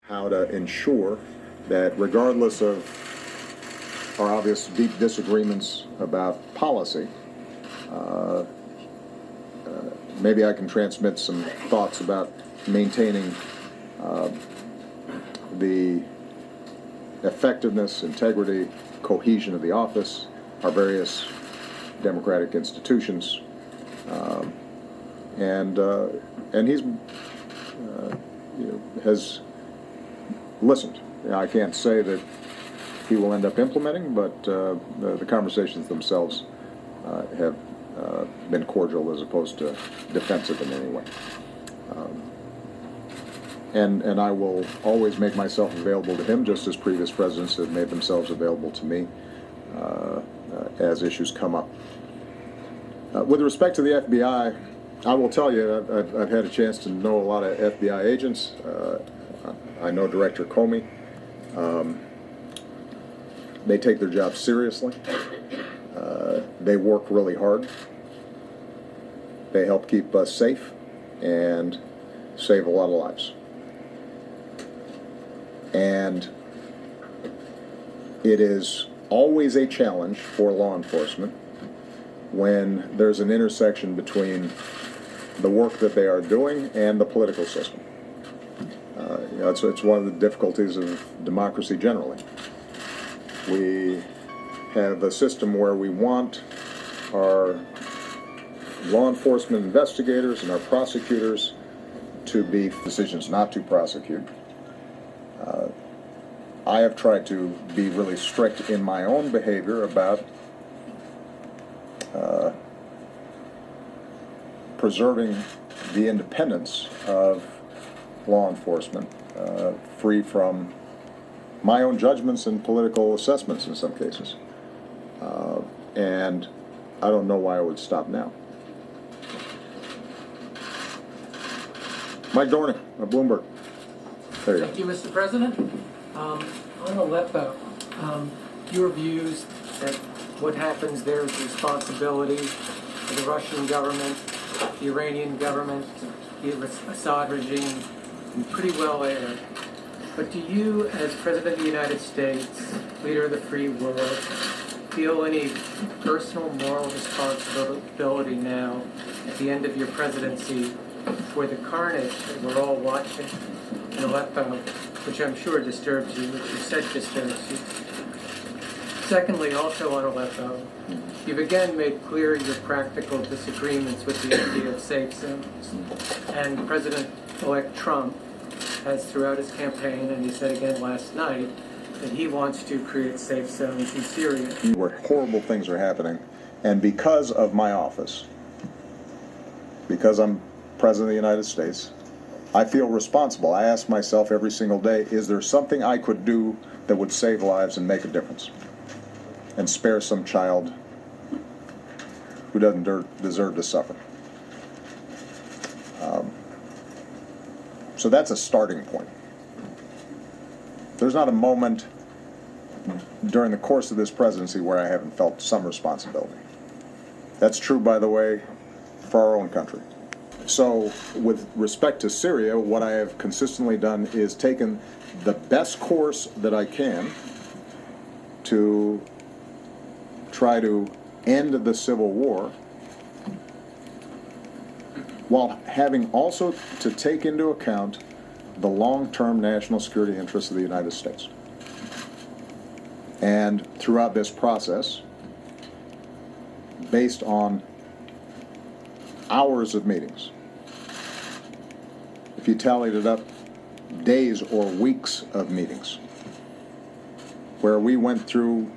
how to ensure that regardless of our obvious deep disagreements about policy, maybe I can transmit some thoughts about maintaining the effectiveness, integrity, cohesion of the office, our various democratic institutions, and he's has listened. I can't say that he will end up implementing, but the conversations themselves have been cordial as opposed to defensive in any way. And I will always make myself available to him, just as previous presidents have made themselves available to me as issues come up. With respect to the FBI, I will tell you, I've had a chance to know a lot of FBI agents. I know Director Comey. They take their job seriously. They work really hard. They help keep us safe and save a lot of lives. And it is always a challenge for law enforcement when there's an intersection between the work that they are doing and the political system. It's one of the difficulties of democracy generally. We have a system where we want our law enforcement investigators and our prosecutors to be decisions not to prosecute. I have tried to be really strict in my own behavior about preserving the independence of law enforcement, free from my own judgments and political assessments in some cases. And I don't know why I would stop now. Mike Dornick of Bloomberg. There you go. Thank you, Mr. President. On Aleppo, your views that what happens there is responsibility of the Russian government, the Iranian government, the Assad regime, and pretty well aired. But do you, as President of the United States, leader of the free world, feel any personal moral responsibility now at the end of your presidency for the carnage that we're all watching in Aleppo, which I'm sure disturbs you, which you said disturbs you? Secondly, also on Aleppo, you've again made clear your practical disagreements with the idea of safe zones. And President-elect Trump has throughout his campaign, and he said again last night, that he wants to create safe zones in Syria. Where horrible things are happening, and because of my office, because I'm President of the United States, I feel responsible. I ask myself every single day, is there something I could do that would save lives and make a difference and spare some child who doesn't deserve to suffer? So that's a starting point. There's not a moment during the course of this presidency where I haven't felt some responsibility. That's true, by the way, for our own country. So with respect to Syria, what I have consistently done is taken the best course that I can to try to end the civil war, while having also to take into account the long-term national security interests of the United States. And throughout this process, based on hours of meetings, if you tallied it up, days or weeks of meetings, where we went through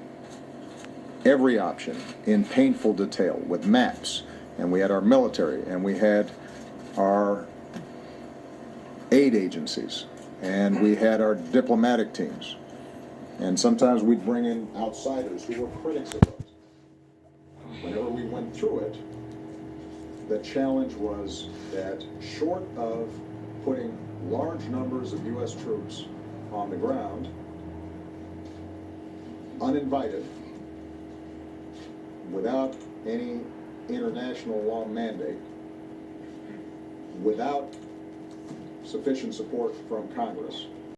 every option in painful detail with maps, and we had our military, and we had our aid agencies, and we had our diplomatic teams, and sometimes we'd bring in outsiders who were critics of those. Whenever we went through it, the challenge was that short of putting large numbers of U.S. troops on the ground, uninvited, without any international law mandate, without sufficient support from Congress,